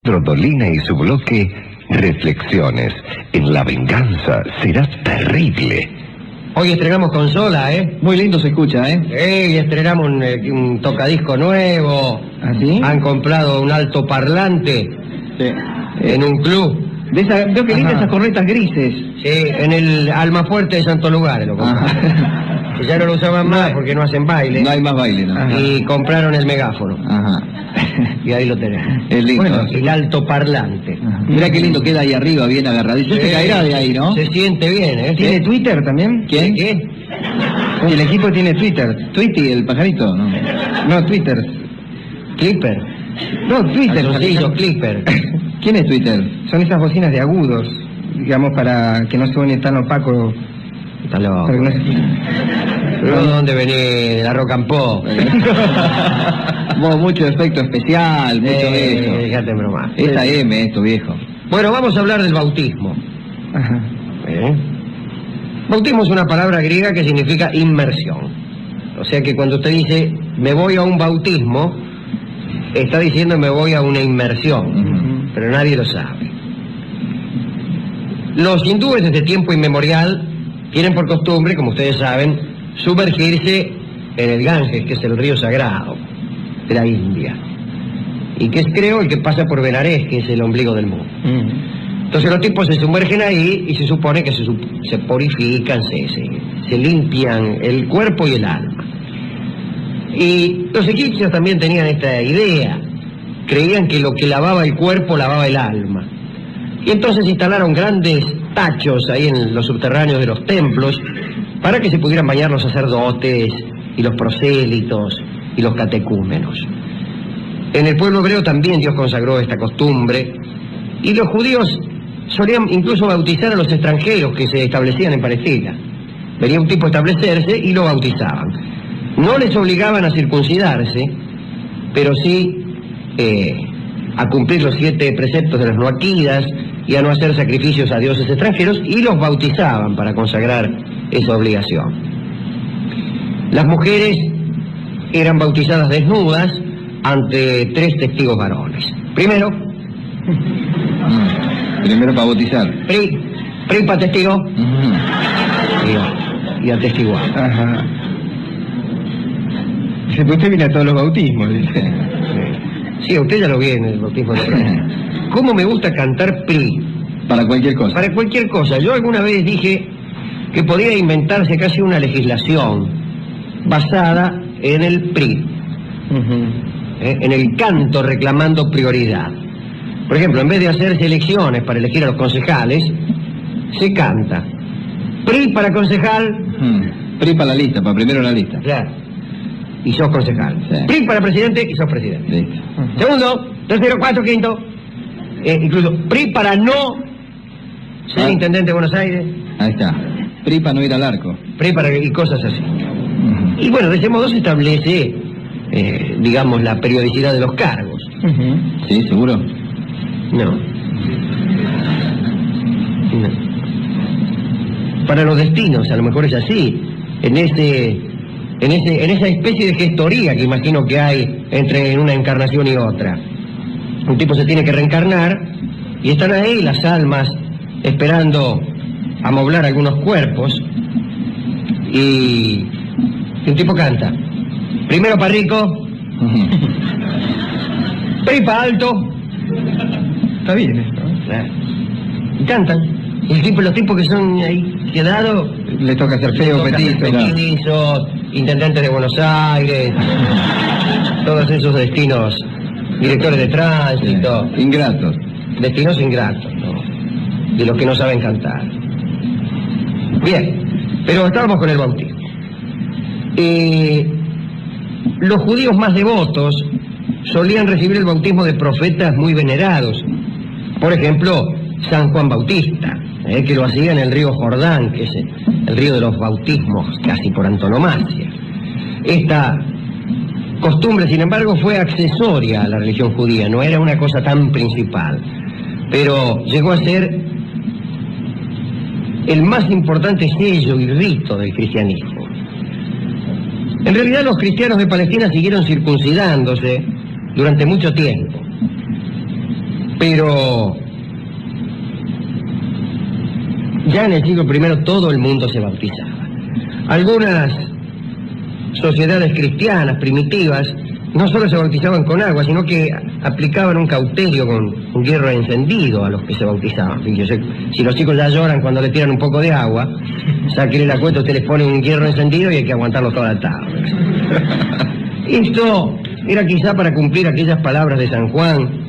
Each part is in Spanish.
Dolina y su bloque Reflexiones. En la venganza será terrible. Hoy estrenamos consola, ¿eh? Muy lindo se escucha, ¿eh? Y estrenamos un tocadisco nuevo. ¿Ah, sí? Han comprado un altoparlante Sí. en un club. Veo que lindas esas cornetas grises. Sí, en el Almafuerte de Santo Lugares lo compraron. Que ya no lo usaban más porque no hacen baile. No hay más baile, ¿no? Ajá. Y compraron el megáfono. Ajá. Y ahí lo tenemos. Es lindo. Bueno, el altoparlante. Mira qué lindo queda ahí arriba, bien agarradito. Se caerá de ahí, ¿no? Se siente bien, ¿eh? ¿Tiene Twitter también? ¿Quién? ¿Qué? Y el equipo tiene Twitter. ¿Tweety, el pajarito? No, Twitter. ¿Clipper? No, Twitter. Calzoncillo, Clipper. ¿Quién es Twitter? Son esas bocinas de agudos, digamos, para que no suene tan opaco. Está loco. Para que no se- ¿Pero de dónde venís? De la Rock and Pop. Vos, mucho efecto especial, mucho de eso. Déjate en broma. Esta M, esto, viejo. Bueno, vamos a hablar del bautismo. Ajá. Bautismo es una palabra griega que significa inmersión. O sea que cuando usted dice, me voy a un bautismo, está diciendo me voy a una inmersión. Pero nadie lo sabe. Los hindúes desde tiempo inmemorial tienen por costumbre, como ustedes saben, sumergirse en el Ganges, que es el río sagrado de la India, y que es, creo, el que pasa por Benares, que es el ombligo del mundo. Entonces los tipos se sumergen ahí y se supone que se purifican, se limpian el cuerpo y el alma. Y los egipcios también tenían esta idea. Creían que lo que lavaba el cuerpo lavaba el alma. Y entonces instalaron grandes tachos ahí en los subterráneos de los templos para que se pudieran bañar los sacerdotes y los prosélitos y los catecúmenos. En el pueblo hebreo también Dios consagró esta costumbre, y los judíos solían incluso bautizar a los extranjeros que se establecían en Palestina. Venía un tipo a establecerse y lo bautizaban. No les obligaban a circuncidarse, pero sí a cumplir los 7 preceptos de las noaquidas y a no hacer sacrificios a dioses extranjeros, y los bautizaban para consagrar esa obligación. Las mujeres eran bautizadas desnudas ante 3 testigos varones. Primero Primero para bautizar. Pri para testigo y atestiguar. Ajá. Dice, pues usted viene a todos los bautismos, dice. Sí, usted ya lo vi en el bautismo de Fran. ¿Cómo me gusta cantar PRI? Para cualquier cosa. Para cualquier cosa. Yo alguna vez dije que podría inventarse casi una legislación basada en el PRI, en el canto reclamando prioridad. Por ejemplo, en vez de hacerse elecciones para elegir a los concejales, se canta PRI para concejal. PRI para la lista, para primero la lista. Claro. Y sos concejal. Sí. PRI para presidente y sos presidente. Listo. Segundo, tercero, cuarto, quinto. Incluso PRI para no ser intendente de Buenos Aires. Ahí está. PRI para no ir al arco. PRI para y cosas así. Y bueno, de ese modo se establece, digamos, la periodicidad de los cargos. Sí, seguro. No. Para los destinos, a lo mejor es así. En esa especie de gestoría que imagino que hay entre una encarnación y otra. Un tipo se tiene que reencarnar y están ahí las almas esperando amoblar algunos cuerpos, y un tipo canta. Primero para rico, PRI para alto. Está bien esto. Y cantan. Y los tipos que son ahí quedados, Le toca ser feo, petizo. intendentes de Buenos Aires, todos esos destinos, directores de tránsito, Ingratos. destinos ingratos, ¿no? De los que no saben cantar. Bien, pero estábamos con el bautismo. Los judíos más devotos solían recibir el bautismo de profetas muy venerados. Por ejemplo, San Juan Bautista, que lo hacía en el río Jordán, que es el río de los bautismos casi por antonomasia. Esta costumbre, sin embargo, fue accesoria a la religión judía, no era una cosa tan principal, pero llegó a ser el más importante sello y rito del cristianismo. En realidad los cristianos de Palestina siguieron circuncidándose durante mucho tiempo. Pero ya en el siglo I todo el mundo se bautizaba. Algunas sociedades cristianas primitivas no solo se bautizaban con agua, sino que aplicaban un cauterio con un hierro encendido a los que se bautizaban. Fíjese, si los chicos ya lloran cuando le tiran un poco de agua, sáquenle la cuenta, usted les pone un hierro encendido y hay que aguantarlo toda la tarde. Esto era quizá para cumplir aquellas palabras de San Juan: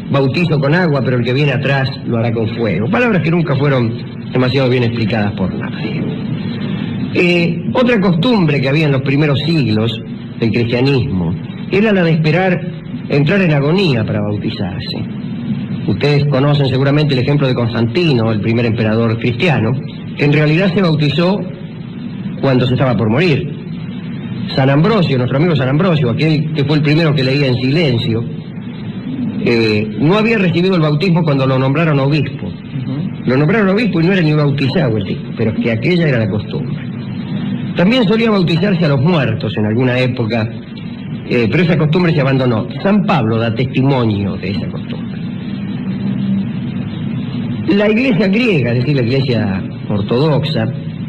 bautizo con agua, pero el que viene atrás lo hará con fuego. Palabras que nunca fueron demasiado bien explicadas por nadie. Otra costumbre que había en los primeros siglos del cristianismo era la de esperar entrar en agonía para bautizarse. Ustedes conocen seguramente el ejemplo de Constantino, el primer emperador cristiano, que en realidad se bautizó cuando se estaba por morir. San Ambrosio, nuestro amigo San Ambrosio, aquel que fue el primero que leía en silencio, no había recibido el bautismo cuando lo nombraron obispo. Lo nombraron obispo y no era ni bautizado el tipo, pero que aquella era la costumbre. También solía bautizarse a los muertos en alguna época, pero esa costumbre se abandonó. San Pablo da testimonio de esa costumbre. La iglesia griega, es decir, la iglesia ortodoxa,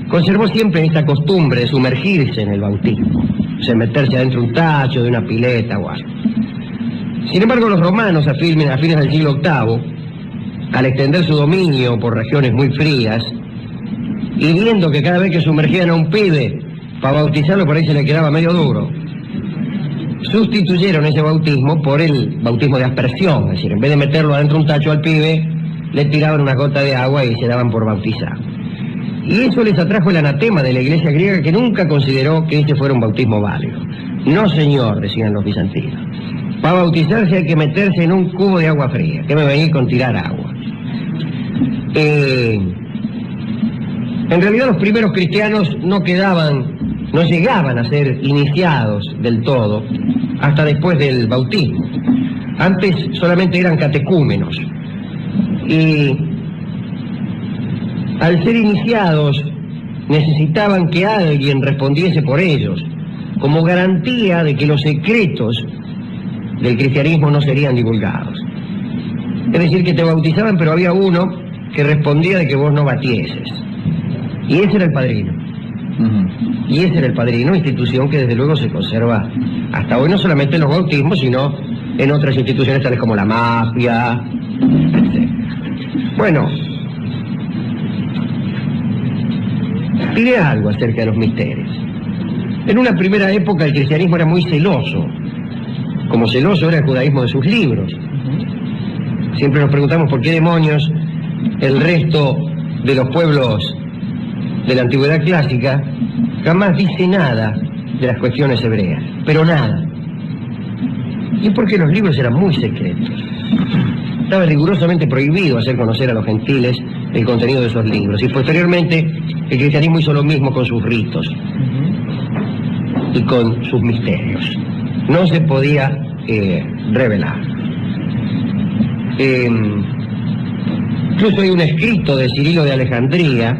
conservó siempre esta costumbre de sumergirse en el bautismo, o sea, meterse adentro de un tacho, de una pileta o algo. Sin embargo, los romanos, a fines del siglo VIII, al extender su dominio por regiones muy frías, y viendo que cada vez que sumergían a un pibe para bautizarlo por ahí se le quedaba medio duro, sustituyeron ese bautismo por el bautismo de aspersión, es decir, en vez de meterlo adentro de un tacho al pibe, le tiraban una gota de agua y se daban por bautizar. Y eso les atrajo el anatema de la iglesia griega, que nunca consideró que ese fuera un bautismo válido. No, señor, decían los bizantinos. Para bautizarse hay que meterse en un cubo de agua fría. ¿Qué me venís con tirar agua? En realidad los primeros cristianos no llegaban a ser iniciados del todo hasta después del bautismo. Antes solamente eran catecúmenos. Y al ser iniciados necesitaban que alguien respondiese por ellos, como garantía de que los secretos del cristianismo no serían divulgados. Es decir, que te bautizaban, pero había uno que respondía de que vos no batieses. Y ese era el padrino. Y ese era el padrino, institución que desde luego se conserva hasta hoy, no solamente en los bautismos, sino en otras instituciones tales como la mafia, etc. Bueno, diré algo acerca de los misterios. En una primera época el cristianismo era muy celoso, como celoso era el judaísmo de sus libros. Siempre nos preguntamos por qué demonios el resto de los pueblos de la antigüedad clásica jamás dice nada de las cuestiones hebreas, pero nada. Y es porque los libros eran muy secretos. Estaba rigurosamente prohibido hacer conocer a los gentiles el contenido de esos libros. Y posteriormente el cristianismo hizo lo mismo con sus ritos y con sus misterios. No se podía revelar. Incluso hay un escrito de Cirilo de Alejandría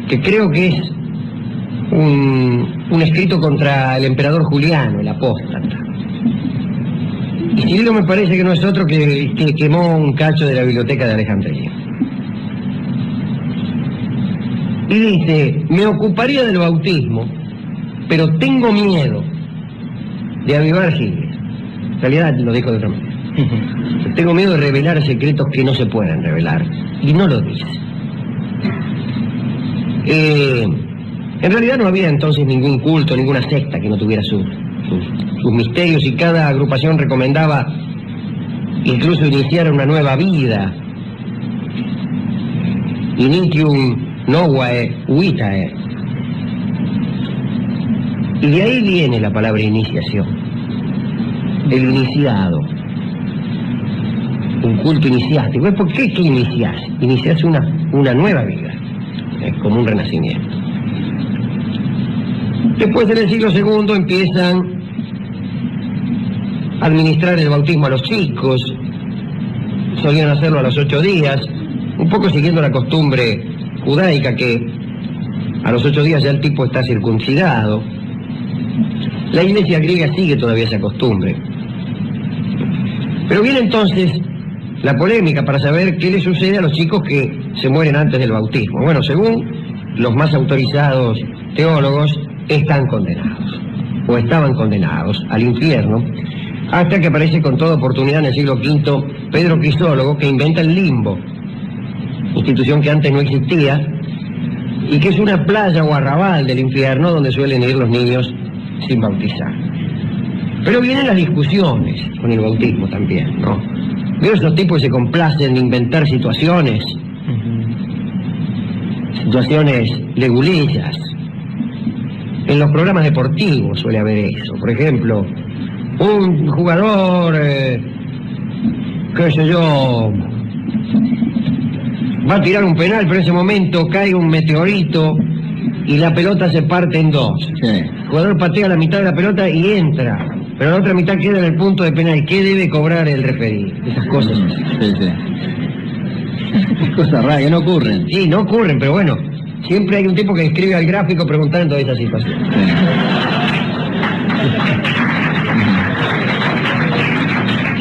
que creo que es un escrito contra el emperador Juliano, el apóstata. Y Cirilo me parece que no es otro que quemó un cacho de la biblioteca de Alejandría. Y dice: me ocuparía del bautismo, pero tengo miedo de avivar giles. En realidad lo dijo de otra manera. Tengo miedo de revelar secretos que no se pueden revelar. Y no lo dice. En realidad no había entonces ningún culto, ninguna secta que no tuviera sus misterios, y cada agrupación recomendaba incluso iniciar una nueva vida. Initium novae vitae. Y de ahí viene la palabra iniciación. El iniciado. Un culto iniciático. ¿Por qué que iniciás? Iniciás una nueva vida. Es como un renacimiento. Después, en el siglo II, empiezan a administrar el bautismo a los chicos. Solían hacerlo a los 8 días, un poco siguiendo la costumbre judaica, que a los 8 días ya el tipo está circuncidado. La iglesia griega sigue todavía esa costumbre. Pero viene entonces la polémica para saber qué le sucede a los chicos que se mueren antes del bautismo. Bueno, según los más autorizados teólogos, están condenados, o estaban condenados al infierno, hasta que aparece con toda oportunidad en el siglo V Pedro Crisólogo, que inventa el limbo, institución que antes no existía, y que es una playa o arrabal del infierno donde suelen ir los niños sin bautizar. Pero vienen las discusiones con el bautismo también, ¿no? Veo esos tipos que se complacen en inventar situaciones leguleyas. En los programas deportivos suele haber eso. Por ejemplo, un jugador, qué sé yo, va a tirar un penal, pero en ese momento cae un meteorito y la pelota se parte en dos. Sí. El jugador patea la mitad de la pelota y entra, pero la otra mitad queda en el punto de penal. ¿Qué debe cobrar el referí? Esas cosas. Sí, sí. Cosas raras que no ocurren. Sí, no ocurren, pero bueno, siempre hay un tipo que escribe al gráfico preguntando esa situación.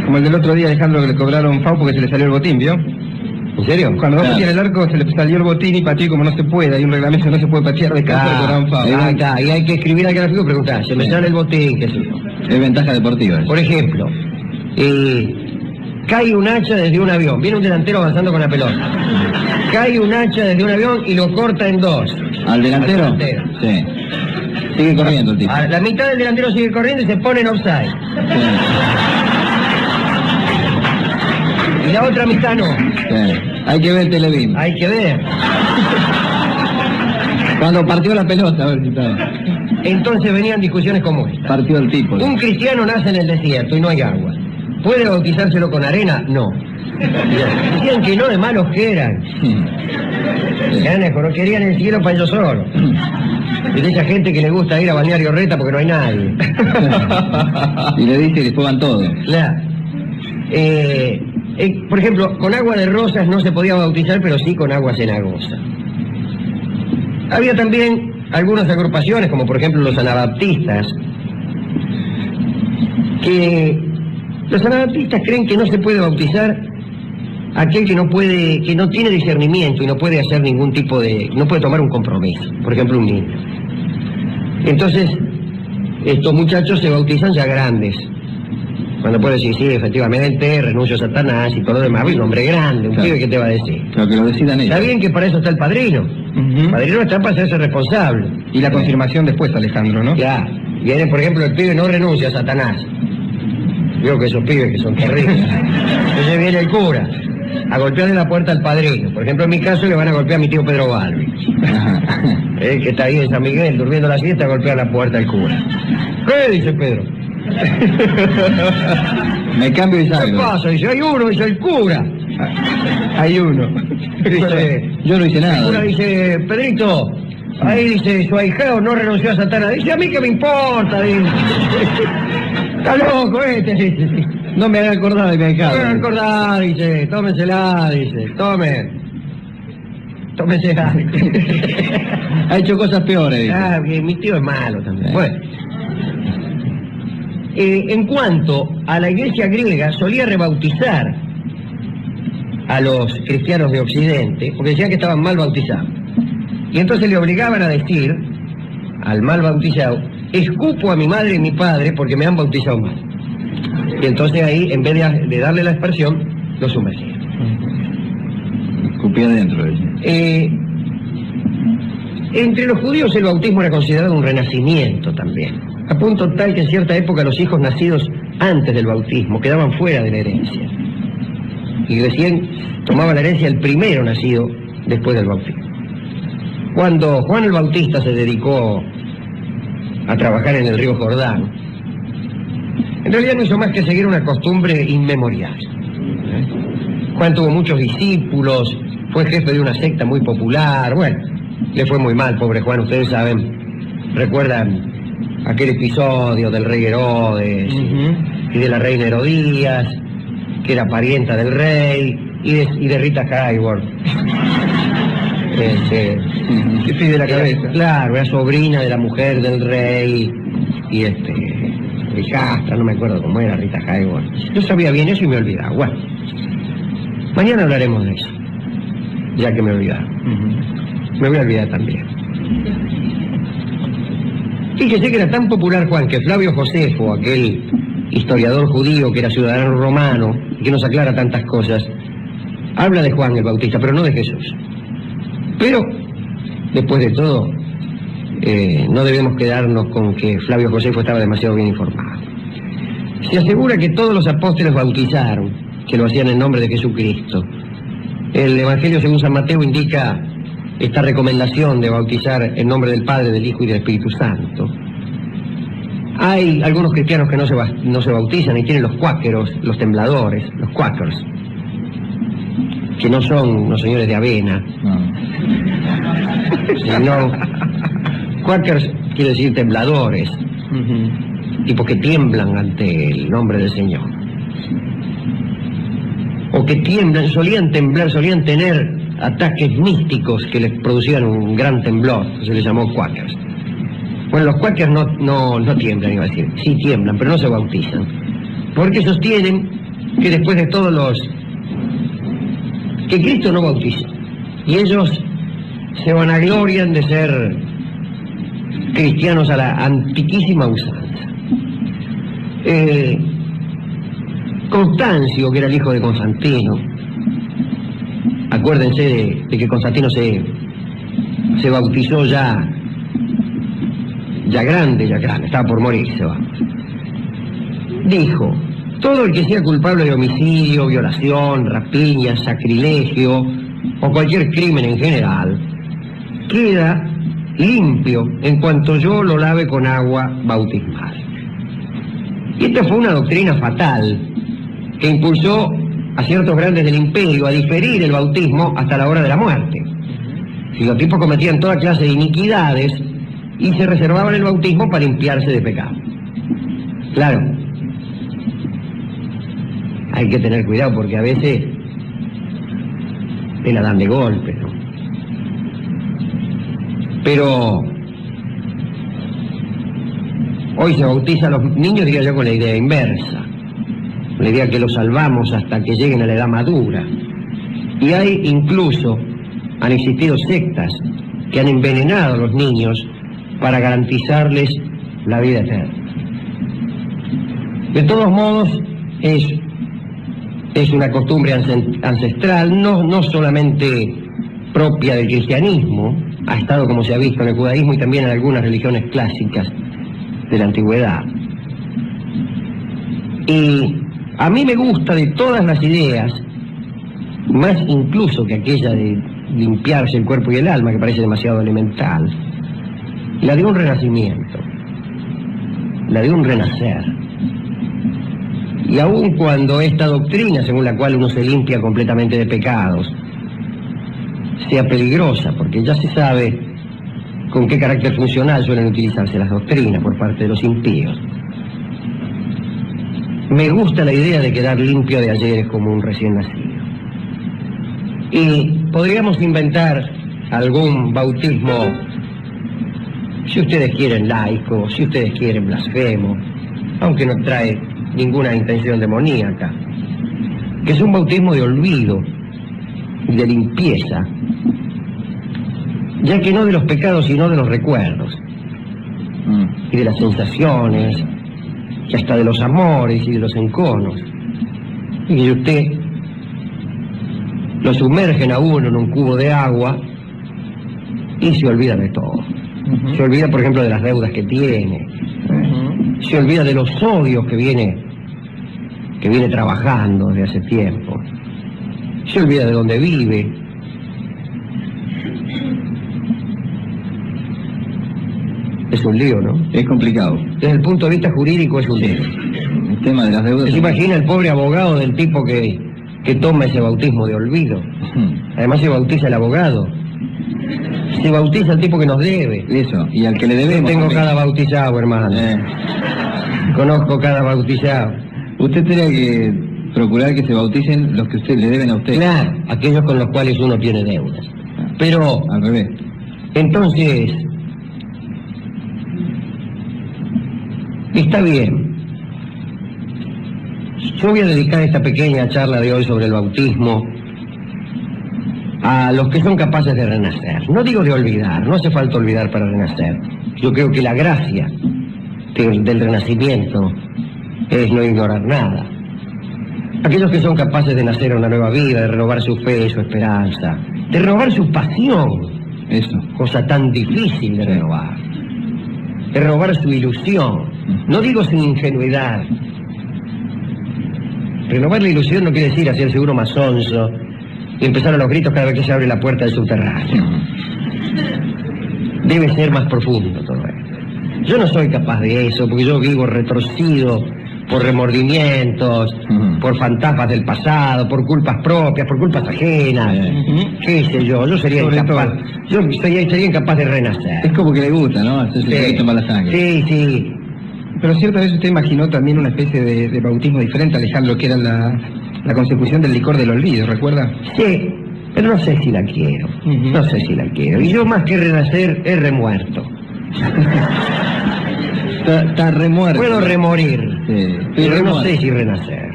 Como el del otro día, Alejandro, que le cobraron FAU porque se le salió el botín, ¿vio? ¿En serio? Cuando va a Claro. patear el arco se le salió el botín y pateó, y como no se puede, hay un reglamento que no se puede patear de casa, le cobraron FAU. Ahí está, y hay que escribir al gráfico y preguntar, se me sale el botín, qué sé yo. Es ventaja deportiva. Por ejemplo, cae un hacha desde un avión, viene un delantero avanzando con la pelota. Cae un hacha desde un avión y lo corta en dos. ¿Al delantero? Al delantero. Sí. Sigue corriendo el tipo. La mitad del delantero sigue corriendo y se pone en offside. Sí. Y la otra mitad no. Sí. Hay que ver Televín. Hay que ver. Cuando partió la pelota, a ver si estaba. Entonces venían discusiones como esta. Partió el tipo. Un cristiano nace en el desierto y no hay agua. ¿Puede bautizárselo con arena? No. Decían que no, de malos que eran. No querían el cielo para ellos solos. Y de esa gente que le gusta ir a Balneario Reta porque no hay nadie. Y le dice que después van todos. Claro. Por ejemplo, con agua de rosas no se podía bautizar, pero sí con agua cenagosa. Había también algunas agrupaciones, como por ejemplo los anabaptistas, que los anabaptistas creen que no se puede bautizar aquel que no tiene discernimiento y no puede hacer ningún tipo no puede tomar un compromiso, por ejemplo un niño. Entonces, estos muchachos se bautizan ya grandes. Cuando puede decir, sí, efectivamente, renuncio a Satanás y todo lo demás, un hombre grande, un Claro. pibe que te va a decir. Pero que lo decidan ellos. Está bien que para eso está el padrino. El padrino está para hacerse responsable. Y la confirmación después, Alejandro, ¿no? Ya, viene, por ejemplo, el pibe no renuncia a Satanás. Veo que esos pibes que son terribles. Entonces viene el cura a golpearle la puerta al padrino. Por ejemplo, en mi caso le van a golpear a mi tío Pedro Balbi. Que está ahí en San Miguel durmiendo la siesta, a golpear la puerta al cura. ¿Qué dice Pedro? Me cambio y ¿Qué salgo. pasa? Dice, hay uno, dice el cura. Hay uno. Dice, Yo no hice el cura nada. dice, Pedrito, ahí dice, su ahijado no renunció a Satanás. Dice, a mí que me importa, dice. Está loco este, dice. No me haga acordar de mi No hija. me acordar, dice, tómensela, dice, tómensela. Ha hecho cosas peores, dice. Ah, que mi tío es malo también. Bueno. En cuanto a la iglesia griega, solía rebautizar a los cristianos de Occidente, porque decían que estaban mal bautizados. Y entonces le obligaban a decir al mal bautizado, escupo a mi madre y mi padre porque me han bautizado mal. Y entonces ahí, en vez de darle la expresión, lo sumergían. Escupí adentro, dice. Entre los judíos el bautismo era considerado un renacimiento también, a punto tal que en cierta época los hijos nacidos antes del bautismo quedaban fuera de la herencia. Y recién tomaba la herencia el primero nacido después del bautismo. Cuando Juan el Bautista se dedicó a trabajar en el río Jordán, en realidad no hizo más que seguir una costumbre inmemorial. Juan tuvo muchos discípulos, fue jefe de una secta muy popular, bueno, le fue muy mal, pobre Juan, ustedes saben, recuerdan aquel episodio del rey Herodes y de la reina Herodías, que era parienta del rey, y de Rita Hayworth. Que pide la cabeza. Claro, era sobrina de la mujer del rey, y hijastra, no me acuerdo cómo era Rita Hayworth. Yo sabía bien eso y me olvidaba. Bueno, Mañana hablaremos de eso, ya que me olvidaron. Me voy a olvidar también. Fíjese que era tan popular Juan que Flavio Josefo, aquel historiador judío que era ciudadano romano y que nos aclara tantas cosas, habla de Juan el Bautista, pero no de Jesús. Pero, después de todo, no debemos quedarnos con que Flavio Josefo estaba demasiado bien informado. Se asegura que todos los apóstoles bautizaron, que lo hacían en nombre de Jesucristo. El Evangelio según San Mateo indica esta recomendación de bautizar en nombre del Padre, del Hijo y del Espíritu Santo. Hay algunos cristianos que no se bautizan y tienen los cuáqueros, los tembladores, los quakers, que no son los señores de avena, sino quakers quiere decir tembladores, tipos que tiemblan ante el nombre del Señor. O que tiemblan, solían tener ataques místicos que les producían un gran temblor, se les llamó quakers. Bueno, los quakers no tiemblan, iba a decir, sí tiemblan, pero no se bautizan, porque sostienen que después de todos que Cristo no bautiza, y ellos se vanaglorian de ser cristianos a la antiquísima usanza. Constancio, que era el hijo de Constantino, acuérdense de que Constantino se bautizó ya grande, estaba por morirse, vamos. Dijo: todo el que sea culpable de homicidio, violación, rapiña, sacrilegio o cualquier crimen en general, queda limpio en cuanto yo lo lave con agua bautismal. Y esta fue una doctrina fatal que impulsó a ciertos grandes del imperio a diferir el bautismo hasta la hora de la muerte. Si los tipos cometían toda clase de iniquidades y se reservaban el bautismo para limpiarse de pecado. Claro, hay que tener cuidado porque a veces te la dan de golpe, ¿no? Pero hoy se bautiza a los niños, diría yo, con la idea inversa, la idea que los salvamos hasta que lleguen a la edad madura. Y han existido sectas que han envenenado a los niños para garantizarles la vida eterna. De todos modos, es una costumbre ancestral, no solamente propia del cristianismo, ha estado, como se ha visto, en el judaísmo y también en algunas religiones clásicas de la antigüedad. Y a mí me gusta de todas las ideas, más incluso que aquella de limpiarse el cuerpo y el alma, que parece demasiado elemental, la de un renacimiento, la de un renacer. Y aun cuando esta doctrina, según la cual uno se limpia completamente de pecados, sea peligrosa, porque ya se sabe con qué carácter funcional suelen utilizarse las doctrinas por parte de los impíos, me gusta la idea de quedar limpio de ayer como un recién nacido. Y podríamos inventar algún bautismo, si ustedes quieren laico, si ustedes quieren blasfemo, aunque no trae ninguna intención demoníaca, que es un bautismo de olvido y de limpieza, ya que no de los pecados sino de los recuerdos y de las sensaciones y hasta de los amores y de los enconos, y que usted lo sumergen a uno en un cubo de agua y se olvida de todo. Se olvida, por ejemplo, de las deudas que tiene, se olvida de los odios que viene trabajando desde hace tiempo, se olvida de dónde vive. Es un lío, ¿no? Es complicado. Desde el punto de vista jurídico es un lío. El tema de las deudas... ¿Se imagina el pobre abogado del tipo que toma ese bautismo de olvido? Además se bautiza el abogado. Se bautiza el tipo que nos debe. Eso, y al que le debemos... Yo tengo cada bautizado, hermano. Conozco cada bautizado. Usted tiene que procurar que se bauticen los que usted le deben a usted. Claro, aquellos con los cuales uno tiene deudas. Pero... al revés. Entonces... está bien. Yo voy a dedicar esta pequeña charla de hoy sobre el bautismo a los que son capaces de renacer. No digo de olvidar, no hace falta olvidar para renacer. Yo creo que la gracia del renacimiento es no ignorar nada. Aquellos que son capaces de nacer a una nueva vida, de renovar su fe, su esperanza, de renovar su pasión, Eso. cosa tan difícil de renovar, de renovar su ilusión, no digo sin ingenuidad. Renovar la ilusión no quiere decir hacerse uno más sonso y empezar a los gritos cada vez que se abre la puerta del subterráneo. Debe ser más profundo todo esto. Yo no soy capaz de eso, porque yo vivo retorcido por remordimientos, por fantasmas del pasado, por culpas propias, por culpas ajenas. ¿Qué sé yo sería Sobre incapaz. todo. Yo sería incapaz de renacer. Es como que le gusta, ¿no? Hacerse un poquito mala sangre. Sí, sí. Pero cierta vez usted imaginó también una especie de bautismo diferente, Alejandro, que era la consecución del licor del olvido, ¿recuerda? Sí, pero no sé si la quiero. Ujú. No sé si la quiero. Y yo más que renacer, he remuerto. Está remuerto. Puedo remorir, Sí, pero no remuerto. sé si renacer.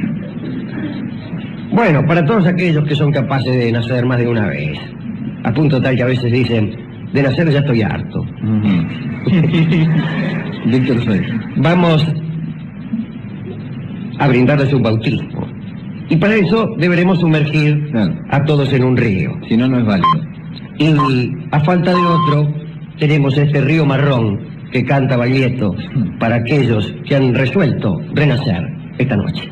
Bueno, para todos aquellos que son capaces de nacer más de una vez, a punto tal que a veces dicen, de nacer ya estoy harto. Víctor Soy. Vamos a brindarles un bautismo. Y para eso deberemos sumergir Claro. a todos en un río. Si no, no es válido. Y a falta de otro, tenemos este río marrón que canta Baglietto para aquellos que han resuelto renacer esta noche.